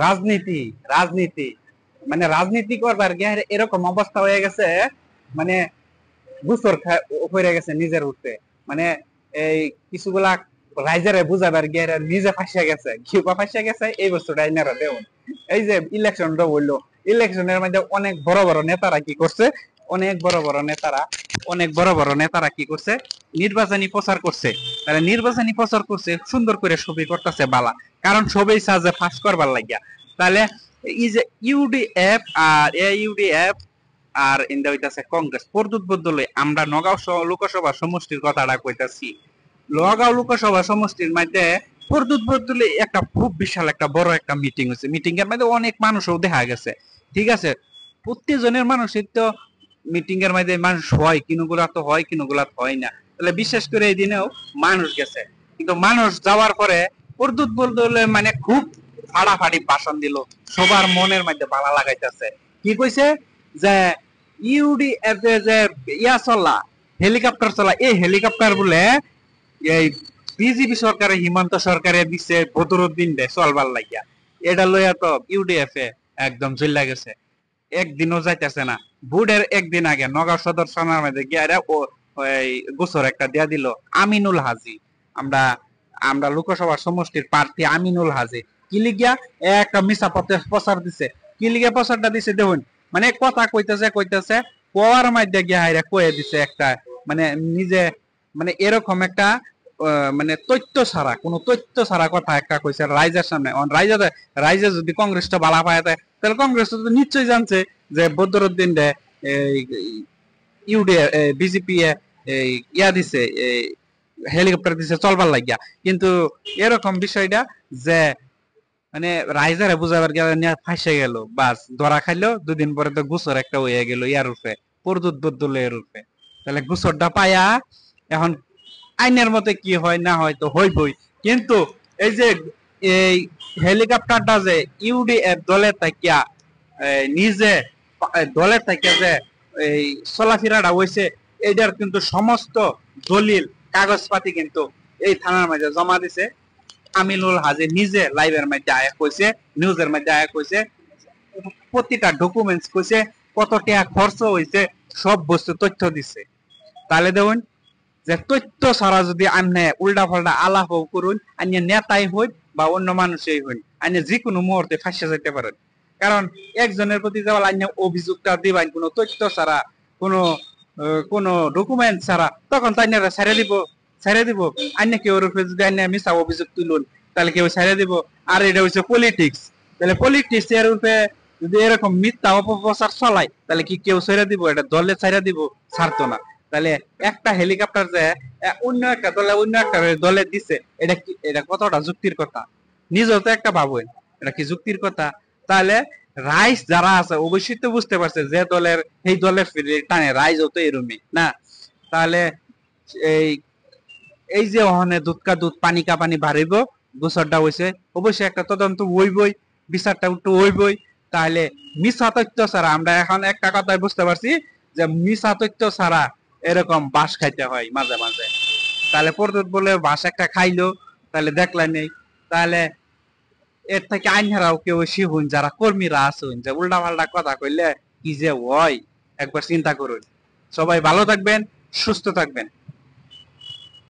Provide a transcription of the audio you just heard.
রাজনীতি রাজনীতি মানে রাজনীতি করবার গিয়ে এরকম অবস্থা হয়ে গেছে, মানে গুসর হয়ে গেছে নিজের উঠতে, মানে এই কিছুগুলা রাইজারে বুঝাবার গিয়ে নিজে ফাঁসিয়া গেছে, কিউবা ফাঁসিয়া গেছে এই বস্তুটা এনারা দেউন। এই যে ইলেকশনটা হইলো, ইলেকশনের মধ্যে অনেক বড় বড় নেতারা কি করছে, অনেক বড় বড় নেতারা অনেক বড় বড় নেতারা কি করছে, নির্বাচনী প্রচার করছে। তাহলে নির্বাচনী প্রচার করছে, সুন্দর করে ছবি করতেছে বালা, কারণ সবাই সাজে ফাঁস করবার লাগিয়া। তাহলে এই যে ইউডিএফ আর ইউডিএফ আর ইন্দা হইতাছে কংগ্রেস পর্যুত বদলে আমরা নগাঁও লোকসভা সমষ্টির কথাটা কইতাছি। নগাঁও লোকসভা সমষ্টির মধ্যে পর্যুত বদলে একটা খুব বিশাল একটা বড় একটা মিটিং হয়েছে, মিটিং এর মধ্যে অনেক মানুষও দেখা গেছে। ঠিক আছে, প্রত্যেকজনের মানুষের তো মিটিং এর মধ্যে মানুষ হয়, কিনুগুলা তো হয়, কিনুগুলা হয় না। তাহলে বিশেষ করে এই দিনেও মানুষ গেছে, কিন্তু মানুষ যাওয়ার পরে পর্যুত বদলে মানে খুব ফাড়াফাড়ি ভাষণ দিল, সবার মনের মধ্যে ভালো লাগাইতেছে। কি কইছে যে ইউডিএফ যে ইয়া চলা, হেলিকপ্টার চলা, এই হেলিকপ্টার বলে এই বিজেপি সরকারে হিমন্ত সরকারে দিচ্ছে বদরুদ্দিন দে চলবার লাগিয়া। এটা লইয়া তো ইউডিএফ এ একদম চলে গেছে, একদিনও যাইতেছে না। বুডের একদিন আগে নগাঁও সদর থানার মধ্যে গিয়ে ওই গোসর একটা দিয়া দিল আমিনুল হাজি, আমরা আমরা লোকসভা সমষ্টির প্রার্থী আমিনুল হাজি। কি লিগিয়া একটা মিশা পথে প্রচার দিছে, কি লিগিয়া প্রচারটা দিছে দেখুন, মানে কথা কইতেছে কইতেছে কোয়ার মধ্যে গিয়ে হাইরা কয়ে দিছে একটা, মানে নিজে মানে এরকম একটা মানে তথ্য ছাড়া, কোন তথ্য ছাড়া কথা একটা কইছে রাইজের সামনে। রাইজে যদি কংগ্রেসটা বালা পায় তাহলে কংগ্রেস তো নিশ্চয়ই জানছে যে বদরুদ্দিন রে ইউডিএ বিজেপি ইয়া দিছে, হেলিকপ্টার দিছে চলবার লাগিয়া। কিন্তু এরকম বিষয়টা যে মানে রাইজারে বুঝাবার গেলে ফাঁসে গেল, বাস ধরা খাইলো, দুদিন পরে তো গুসর একটা হয়ে গেল ইয়ার রূপে, পর্যুত বদলের রূপে। তাহলে গুসরটা পায়া এখন আইনের মতে কি হয় না হয় তো হইবই। কিন্তু এই যে এই হেলিকপ্টারটা যে ইউডিএফ দলের তাকিয়া নিজে দলের তাকিয়া যে এই চলাফেরাটা হয়েছে, এটার কিন্তু সমস্ত দলিল কাগজপাতি কিন্তু এই থানার মাঝে জমা দিছে। আমিনুল হাজি নিজে লাইভের মধ্যে আয়া কইছে, নিউজের মধ্যে আয়া কইছে, প্রতিটা ডকুমেন্টস কইছে, কত টাকা খরচ হয়েছে, সব বস্তু তথ্য দিছে। তাহলে দেখুন যে তথ্য ছাড়া যদি আপনি উল্টা পাল্টা আলাপ করুন, আন্য নেতাই হই বা অন্য মানুষই হই, আন্য যে কোনো মুহূর্তে ফাঁসে যেতে পারেন। কারণ একজনের প্রতি যাওয়ার আন্য অভিযোগটা দিবেন কোনো তথ্য ছাড়া, কোনো কোনো ডকুমেন্ট ছাড়া, তখন তাই ছেড়ে দিব, ছেড়ে দিব। আন্য কেউ যদি আন্য মিশা অভিযোগ তুলুন, তাহলে কেউ ছেড়ে দিব। আর এটা হচ্ছে পলিটিক্স, তাহলে পলিটিক্স এর রূপে যদি এরকম মিথ্যা অপপ্রচার চলায়, তাহলে কি কেউ ছেড়ে দিব? এটা দলে ছেড়ে দিব, ছাড়তো না। তাহলে একটা হেলিকপ্টার যে অন্য একটা দলে অন্য একটা দলে দিছে, এটা কি, এটা কতটা যুক্তির কথা? নিজেও তো একটা ভাবেন, এটা কি যুক্তির কথা? তাহলে রাইস যারা আছে অবশ্যই তো বুঝতে পারছে যে দলের এই দলের টানে রাইজও তো এরমই না। তাহলে এই এই যে ওখানে দুধ কা দুধ পানি কা পানি বাড়িব, গোসরটা হয়েছে, অবশ্যই একটা তদন্ত হইবই, বিচারটা একটু হইবই। তাহলে মিশা তথ্য ছাড়া, আমরা এখন একটা কথাই বুঝতে পারছি যে মিশা তথ্য ছাড়া এরকম বাস খাইতে হয় মাঝে মাঝে। তাহলে পর্যট বলে বাস একটা খাইলো, তাহলে দেখলেন নেই। তাহলে এর থেকে আইনহারাও কেউ শিখুন, যারা কর্মীরা আসুন, যে উল্টা পাল্টা কথা কইলে কি যে হয় একবার চিন্তা করুন। সবাই ভালো থাকবেন, সুস্থ থাকবেন।